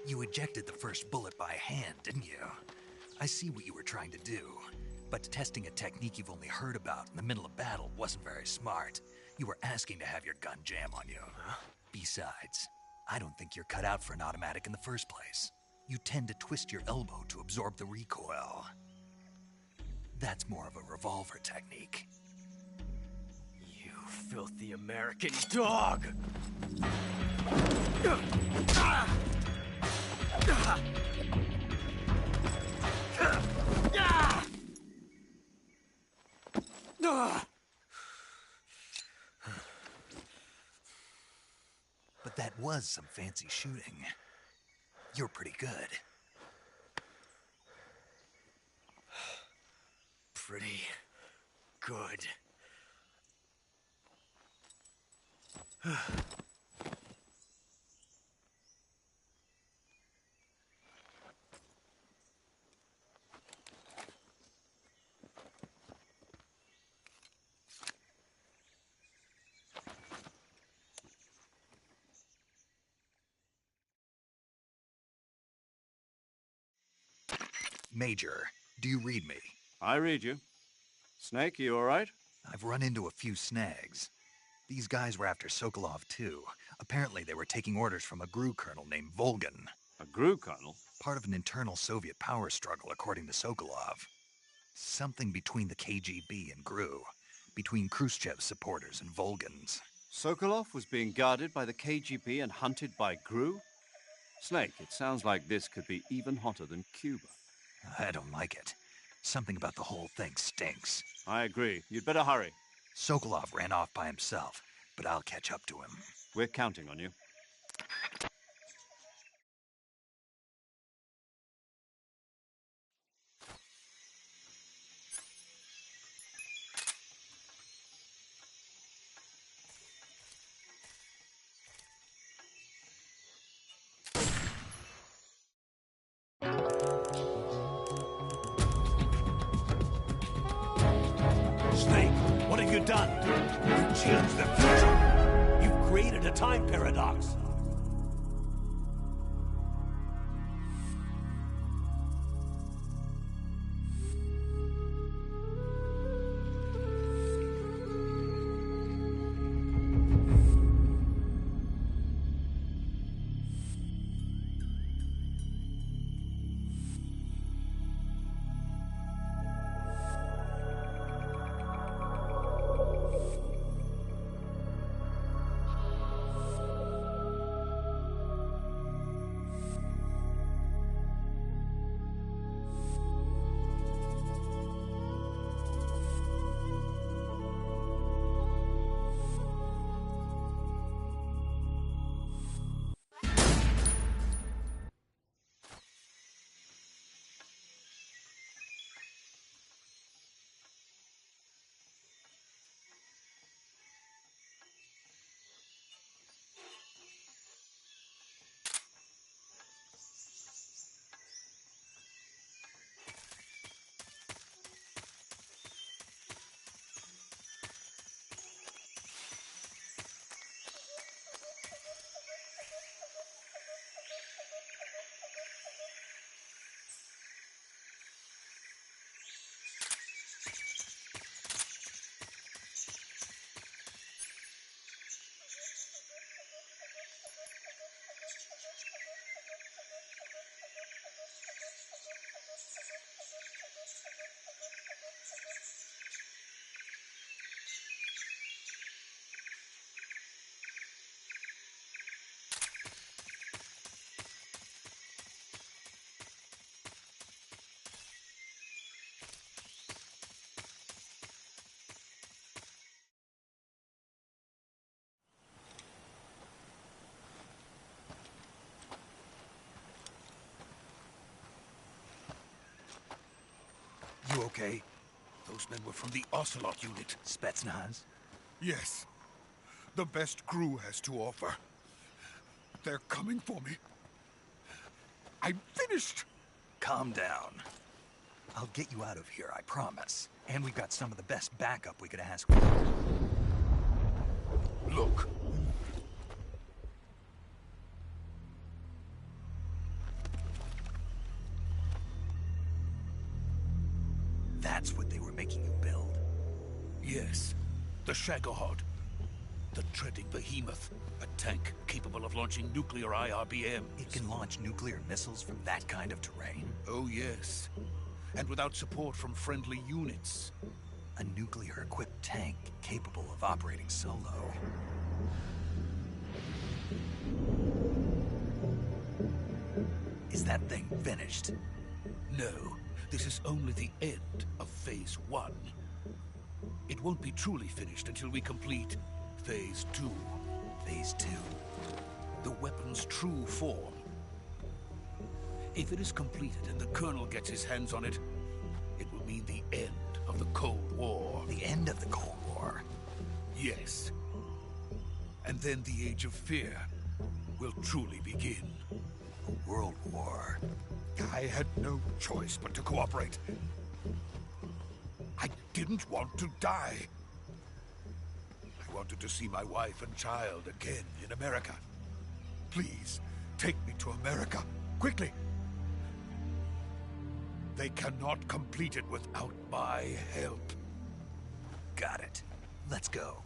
You ejected the first bullet by hand, didn't you? I see what you were trying to do, but testing a technique you've only heard about in the middle of battle wasn't very smart. You were asking to have your gun jam on you. Huh? Besides, I don't think you're cut out for an automatic in the first place. You tend to twist your elbow to absorb the recoil. That's more of a revolver technique. You filthy American dog! But that was some fancy shooting. You're pretty good. Pretty good. Major, do you read me? I read you. Snake, you all right? I've run into a few snags. These guys were after Sokolov, too. Apparently they were taking orders from a GRU colonel named Volgan. A GRU colonel? Part of an internal Soviet power struggle, according to Sokolov. Something between the KGB and GRU. Between Khrushchev's supporters and Volgan's. Sokolov was being guarded by the KGB and hunted by GRU? Snake, it sounds like this could be even hotter than Cuba. I don't like it. Something about the whole thing stinks. I agree. You'd better hurry. Sokolov ran off by himself, but I'll catch up to him. We're counting on you. Snake, what have you done? You changed the future. You've created a time paradox. You okay? Those men were from the Ocelot unit. Spetsnaz? Yes. The best GRU has to offer. They're coming for me. I'm finished! Calm down. I'll get you out of here, I promise. And we've got some of the best backup we could ask for. Look. That's what they were making you build? Yes. The Shagohod. The treading behemoth. A tank capable of launching nuclear IRBM. It can launch nuclear missiles from that kind of terrain? Oh, yes. And without support from friendly units. A nuclear-equipped tank capable of operating solo. Is that thing finished? No. This is only the end of Phase 1. It won't be truly finished until we complete Phase 2. Phase 2? The weapon's true form. If it is completed and the Colonel gets his hands on it, it will mean the end of the Cold War. The end of the Cold War? Yes. And then the Age of Fear will truly begin. A world war. I had no choice but to cooperate. I didn't want to die. I wanted to see my wife and child again in America. Please, take me to America, quickly. They cannot complete it without my help. Got it. Let's go.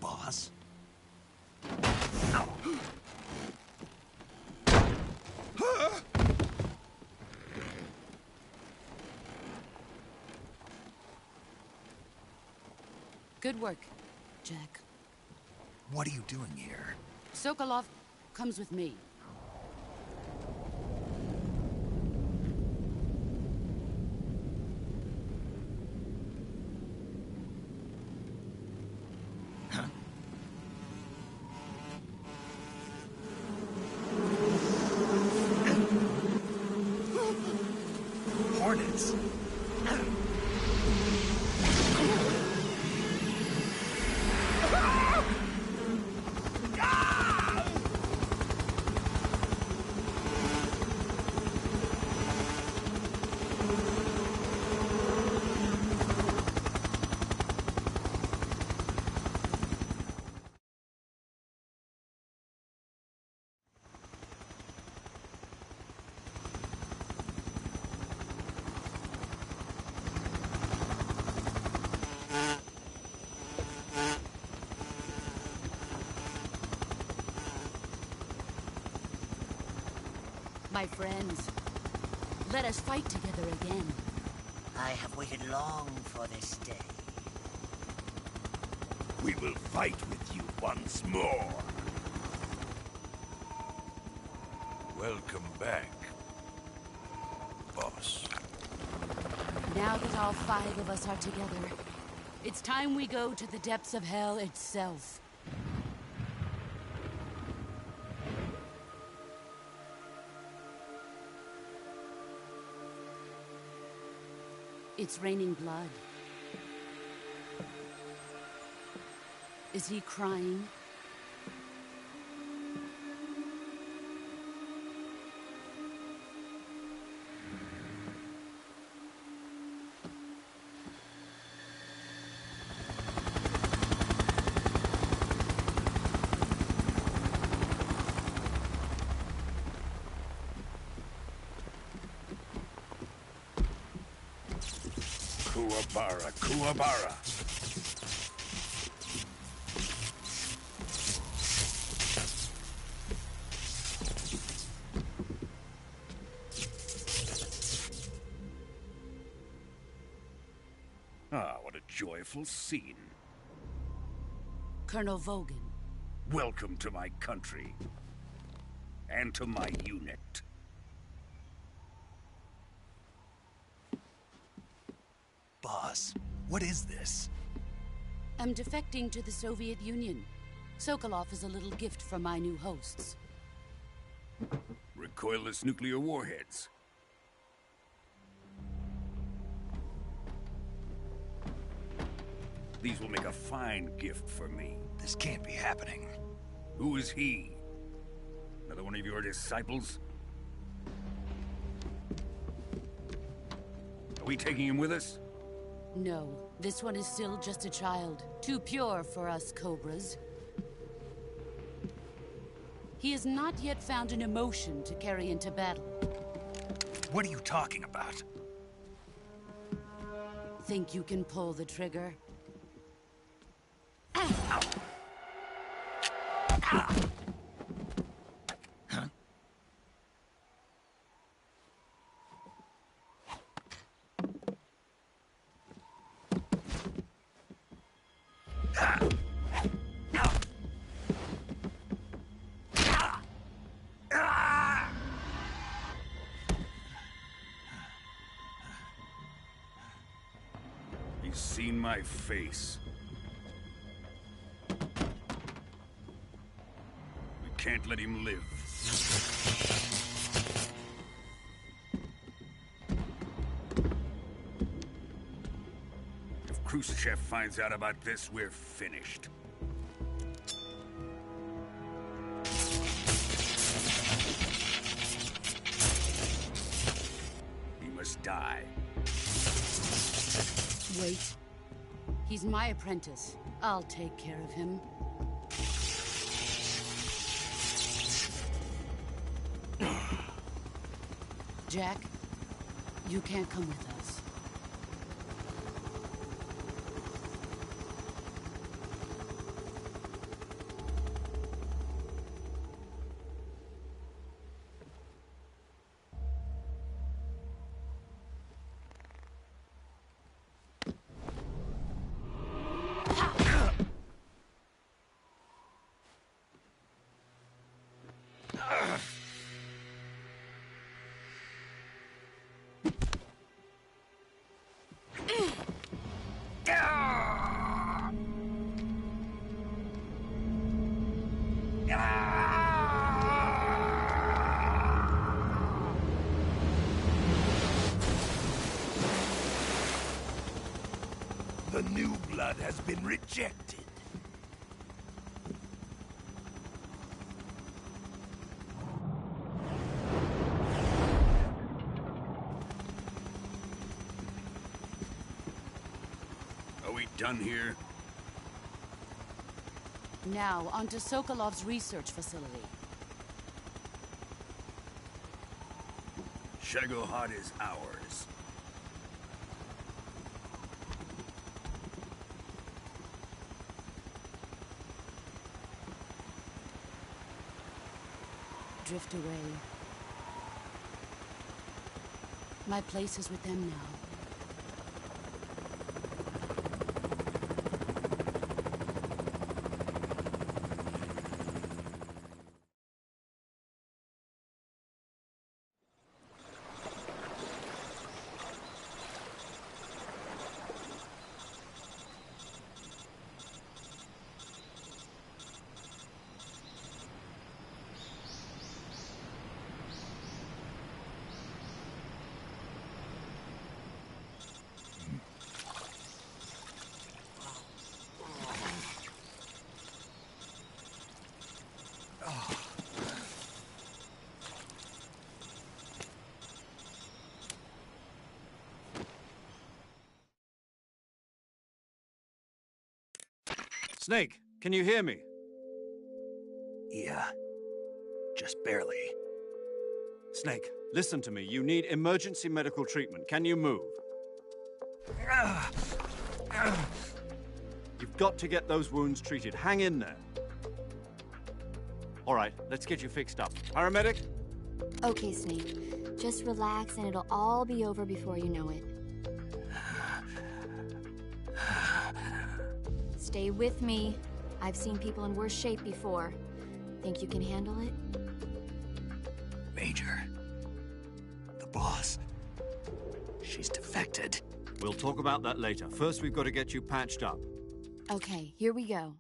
Boss? Good work, Jack. What are you doing here? Sokolov comes with me. Hornets? My friends, let us fight together again. I have waited long for this day. We will fight with you once more. Welcome back, boss. Now that all 5 of us are together, it's time we go to the depths of hell itself. It's raining blood. Is he crying? Kuwabara, Kuwabara. Ah, what a joyful scene. Colonel Vogan. Welcome to my country. And to my unit. Boss, what is this? I'm defecting to the Soviet Union. Sokolov is a little gift from my new hosts. Recoilless nuclear warheads. These will make a fine gift for me. This can't be happening. Who is he? Another one of your disciples? Are we taking him with us? No, this one is still just a child. Too pure for us Cobras. He has not yet found an emotion to carry into battle. What are you talking about? Think you can pull the trigger? He's seen my face. We can't let him live. If Khrushchev finds out about this, we're finished. He must die. Wait. He's my apprentice. I'll take care of him. Jack, you can't come with us. The new blood has been rejected. Are we done here? Now, onto Sokolov's research facility. Shagohod is ours. Drift away. My place is with them now. Snake, can you hear me? Yeah. Just barely. Snake, listen to me. You need emergency medical treatment. Can you move? You've got to get those wounds treated. Hang in there. All right, let's get you fixed up. Paramedic? Okay, Snake. Just relax and it'll all be over before you know it. Stay with me. I've seen people in worse shape before. Think you can handle it? Major. The boss. She's defected. We'll talk about that later. First, we've got to get you patched up. Okay, here we go.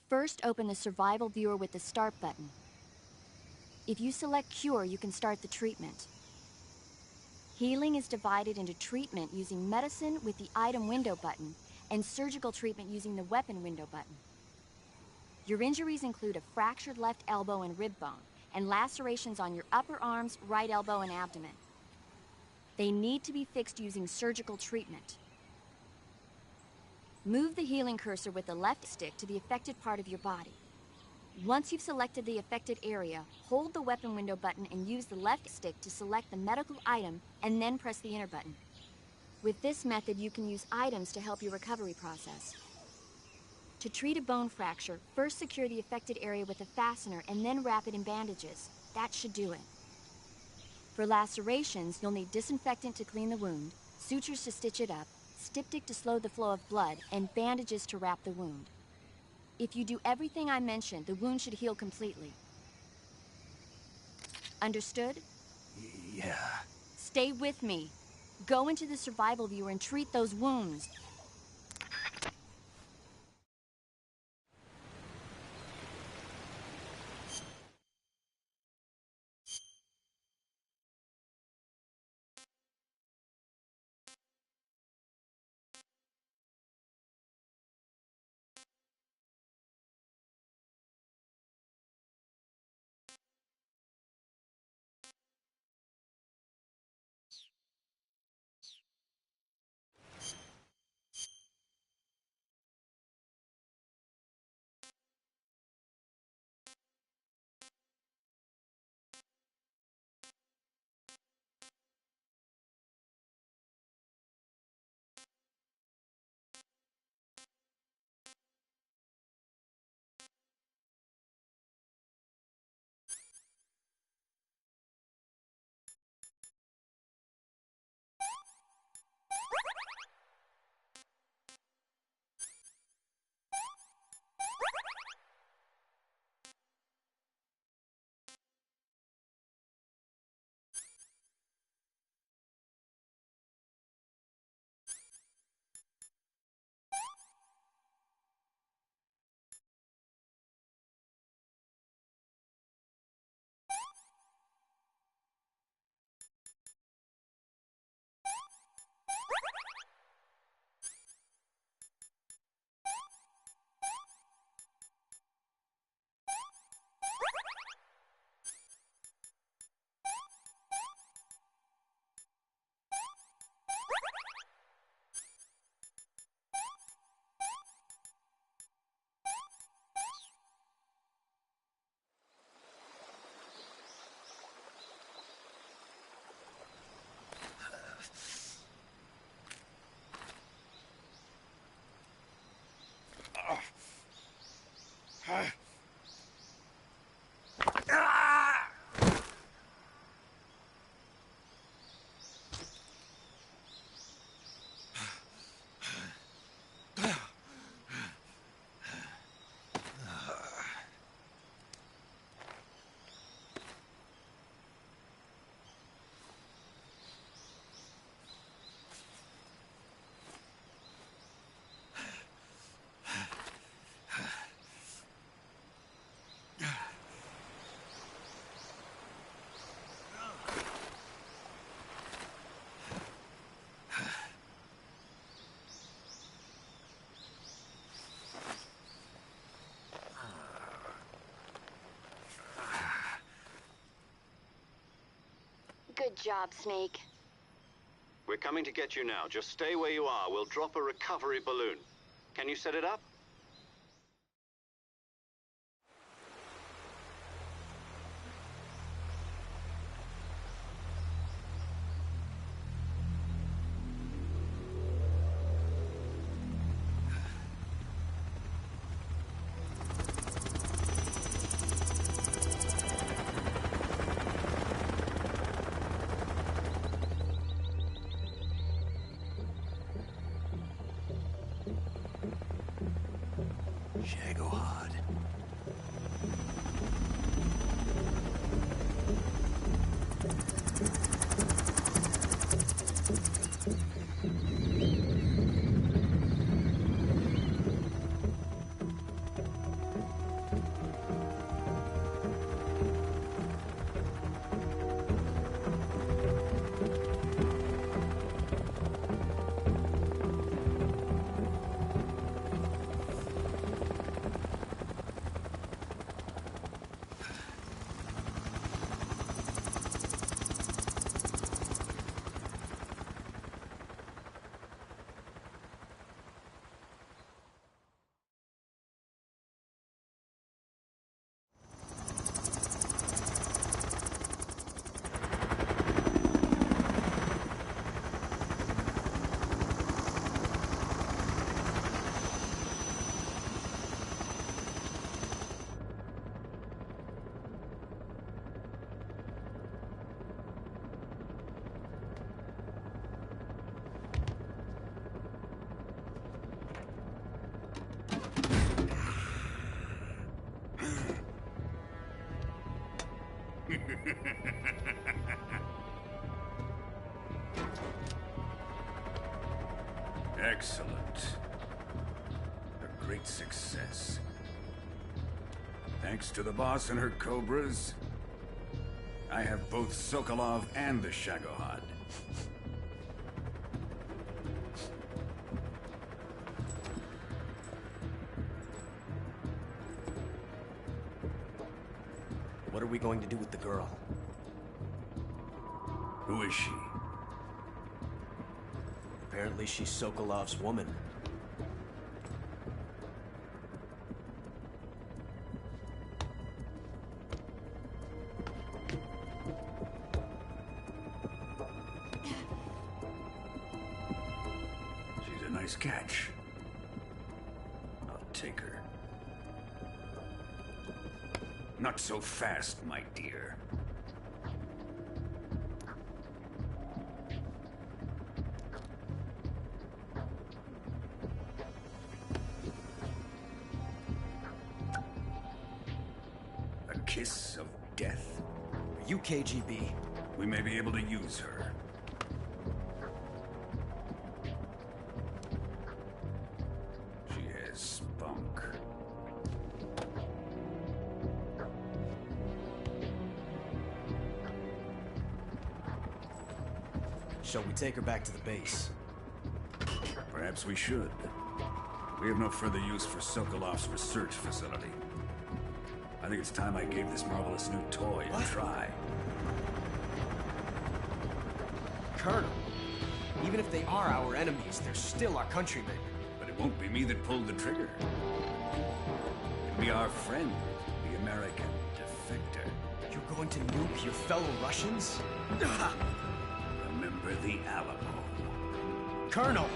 First, open the survival viewer with the start button. If you select cure, you can start the treatment. Healing is divided into treatment using medicine with the item window button and surgical treatment using the weapon window button. Your injuries include a fractured left elbow and rib bone and lacerations on your upper arms, right elbow, and abdomen. They need to be fixed using surgical treatment. Move the healing cursor with the left stick to the affected part of your body. Once you've selected the affected area, hold the weapon window button and use the left stick to select the medical item and then press the enter button. With this method, you can use items to help your recovery process. To treat a bone fracture, first secure the affected area with a fastener and then wrap it in bandages. That should do it. For lacerations, you'll need disinfectant to clean the wound, sutures to stitch it up, styptic to slow the flow of blood, and bandages to wrap the wound. If you do everything I mentioned, the wound should heal completely. Understood? Yeah. Stay with me. Go into the survival viewer and treat those wounds. Good job, Snake. We're coming to get you now. Just stay where you are. We'll drop a recovery balloon. Can you set it up? Shagohod. Excellent. A great success. Thanks to the boss and her cobras, I have both Sokolov and the Shagohod. What are we going to do with the girl? Who is she? Apparently she's Sokolov's woman. She's a nice catch. I'll take her. Not so fast, my dear. A kiss of death? Are you KGB? We may be able to use her. She has spunk. Shall we take her back to the base? Perhaps we should. We have no further use for Sokolov's research facility. I think it's time I gave this marvelous new toy a try. Colonel, even if they are our enemies, they're still our countrymen. But it won't be me that pulled the trigger. It'll be our friend, the American defector. You're going to nuke your fellow Russians? Remember the Alamo. Colonel!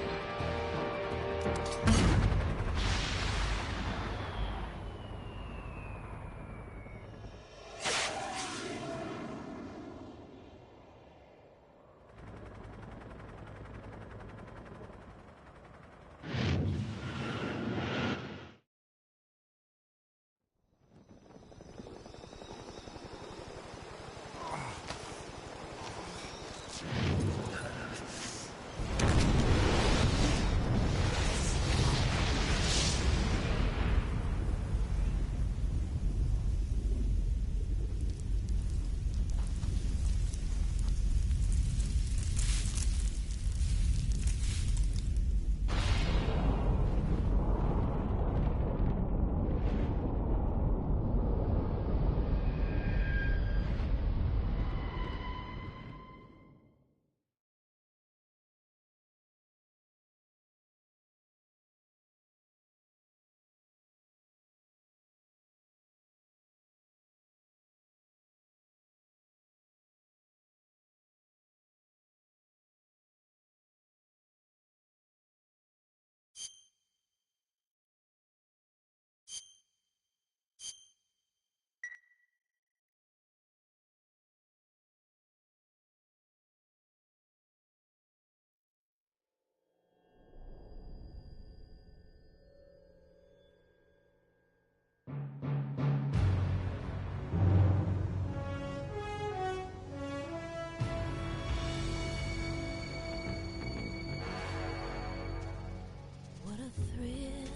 a thrill,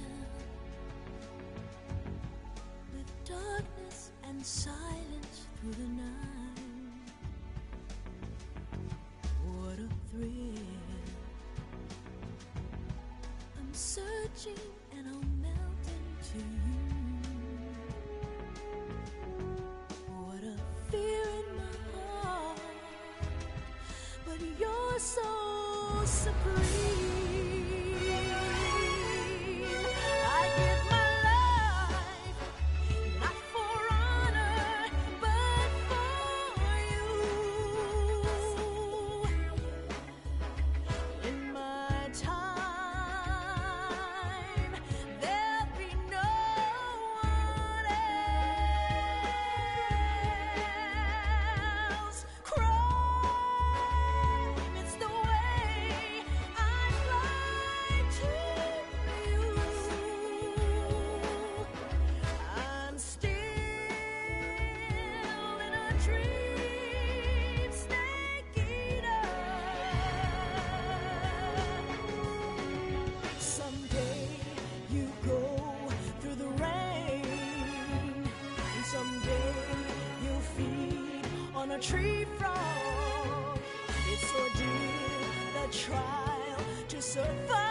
with darkness and silence through the night. What a thrill. I'm searching and I'll melt into you. What a fear in my heart, but you're so supreme. I give my life, not for honor, but for you. In my time, there'll be no one else. Crime, it's the way I'd like to you. I'm still in a dream, snake eater. Someday you go through the rain, and someday you'll feed on a tree frog. It's ordeal, the trial to survive.